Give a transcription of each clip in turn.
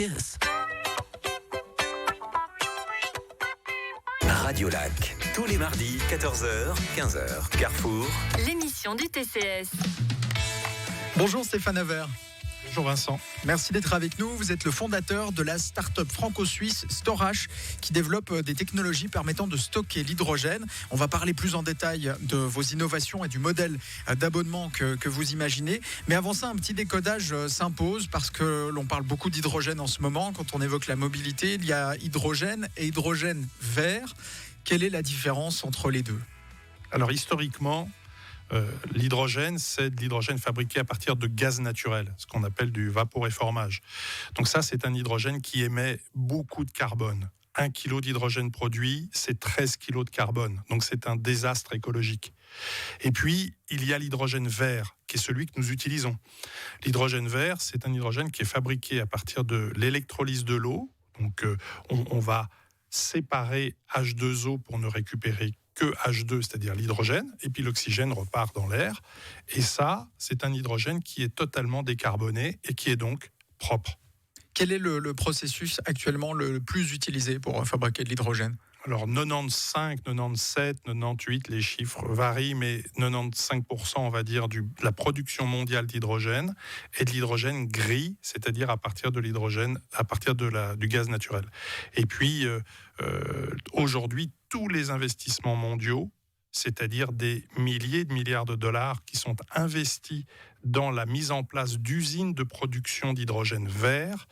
kiss. Radiolac, tous les mardis, 14h, 15h. Carrefour, l'émission du TCS. Bonjour Stéphane Haver. Bonjour Vincent. Merci d'être avec nous. Vous êtes le fondateur de la start-up franco-suisse Storage qui développe des technologies permettant de stocker l'hydrogène. On va parler plus en détail de vos innovations et du modèle d'abonnement que vous imaginez. Mais avant ça, un petit décodage s'impose parce que l'on parle beaucoup d'hydrogène en ce moment. Quand on évoque la mobilité, il y a hydrogène et hydrogène vert. Quelle est la différence entre les deux ? Alors historiquement, l'hydrogène, c'est de l'hydrogène fabriqué à partir de gaz naturel, ce qu'on appelle du vaporéformage. Donc ça, c'est un hydrogène qui émet beaucoup de carbone. 1 kg d'hydrogène produit, c'est 13 kg de carbone. Donc c'est un désastre écologique. Et puis, il y a l'hydrogène vert, qui est celui que nous utilisons. L'hydrogène vert, c'est un hydrogène qui est fabriqué à partir de l'électrolyse de l'eau. Donc on va séparer H2O pour ne récupérer que H2, c'est-à-dire l'hydrogène, et puis l'oxygène repart dans l'air. Et ça, c'est un hydrogène qui est totalement décarboné et qui est donc propre. Quel est le processus actuellement le plus utilisé pour fabriquer de l'hydrogène ? Alors 95, 97, 98, les chiffres varient, mais 95%, on va dire, de la production mondiale d'hydrogène est de l'hydrogène gris, c'est-à-dire à partir de l'hydrogène, à partir du gaz naturel. Et puis, aujourd'hui, tous les investissements mondiaux, c'est-à-dire des milliers de milliards de dollars qui sont investis dans la mise en place d'usines de production d'hydrogène vert,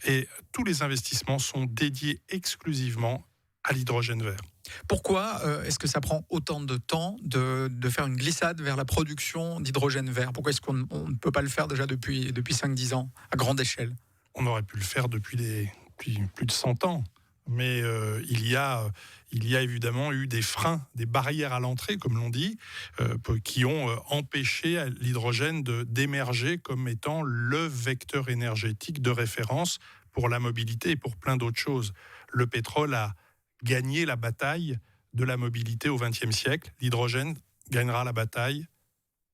et tous les investissements sont dédiés exclusivement à l'hydrogène vert. Pourquoi est-ce que ça prend autant de temps de faire une glissade vers la production d'hydrogène vert ? Pourquoi est-ce qu'on ne peut pas le faire déjà depuis 5-10 ans, à grande échelle ? On aurait pu le faire depuis plus de 100 ans. Mais il y a évidemment eu des freins, des barrières à l'entrée, comme l'on dit, qui ont empêché l'hydrogène d'émerger comme étant le vecteur énergétique de référence pour la mobilité et pour plein d'autres choses. Le pétrole a gagné la bataille de la mobilité au XXe siècle. L'hydrogène gagnera la bataille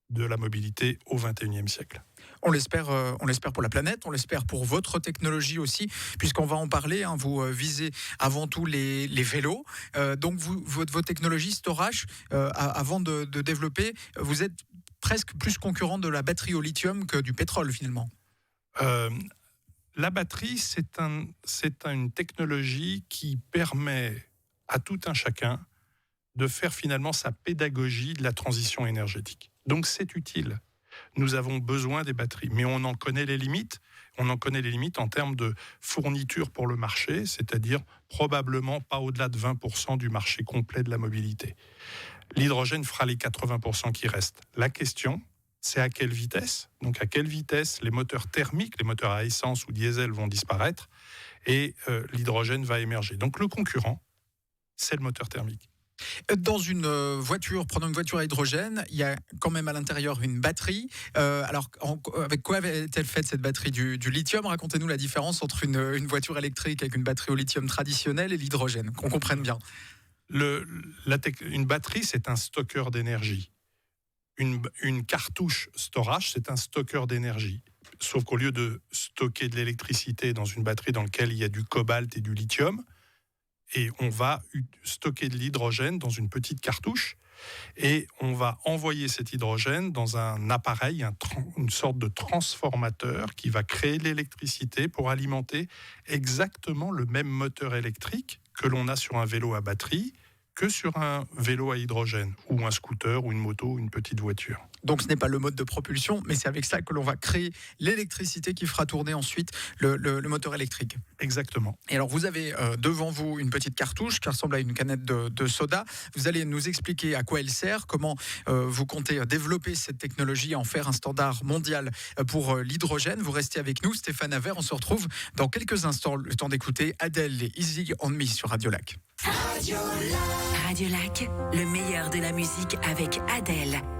de la mobilité au XXIe siècle. On l'espère pour la planète, on l'espère pour votre technologie aussi, puisqu'on va en parler. Vous visez avant tout les vélos. Donc votre technologie Storage, avant de développer, vous êtes presque plus concurrent de la batterie au lithium que du pétrole finalement. La batterie, c'est une technologie qui permet à tout un chacun de faire finalement sa pédagogie de la transition énergétique. Donc c'est utile. Nous avons besoin des batteries, mais on en connaît les limites. On en connaît les limites en termes de fourniture pour le marché, c'est-à-dire probablement pas au-delà de 20% du marché complet de la mobilité. L'hydrogène fera les 80% qui restent. La question, c'est à quelle vitesse ? Donc à quelle vitesse les moteurs thermiques, les moteurs à essence ou diesel vont disparaître et l'hydrogène va émerger. Donc le concurrent, c'est le moteur thermique. Dans une voiture, prenons une voiture à hydrogène, il y a quand même à l'intérieur une batterie. Alors, avec quoi est-elle faite cette batterie ? Du lithium ? Racontez-nous la différence entre une voiture électrique avec une batterie au lithium traditionnelle et l'hydrogène, qu'on comprenne bien. Une batterie, c'est un stockeur d'énergie. Une cartouche storage, c'est un stockeur d'énergie. Sauf qu'au lieu de stocker de l'électricité dans une batterie dans laquelle il y a du cobalt et du lithium, et on va stocker de l'hydrogène dans une petite cartouche et on va envoyer cet hydrogène dans un appareil, une sorte de transformateur qui va créer l'électricité pour alimenter exactement le même moteur électrique que l'on a sur un vélo à batterie que sur un vélo à hydrogène ou un scooter ou une moto ou une petite voiture. Donc ce n'est pas le mode de propulsion, mais c'est avec ça que l'on va créer l'électricité qui fera tourner ensuite le moteur électrique. Exactement. Et alors vous avez devant vous une petite cartouche qui ressemble à une canette de soda. Vous allez nous expliquer à quoi elle sert, comment vous comptez développer cette technologie et en faire un standard mondial pour l'hydrogène. Vous restez avec nous, Stéphane Haver. On se retrouve dans quelques instants. Le temps d'écouter Adele et Easy on Me sur Radiolac. Radiolac, le meilleur de la musique avec Adele.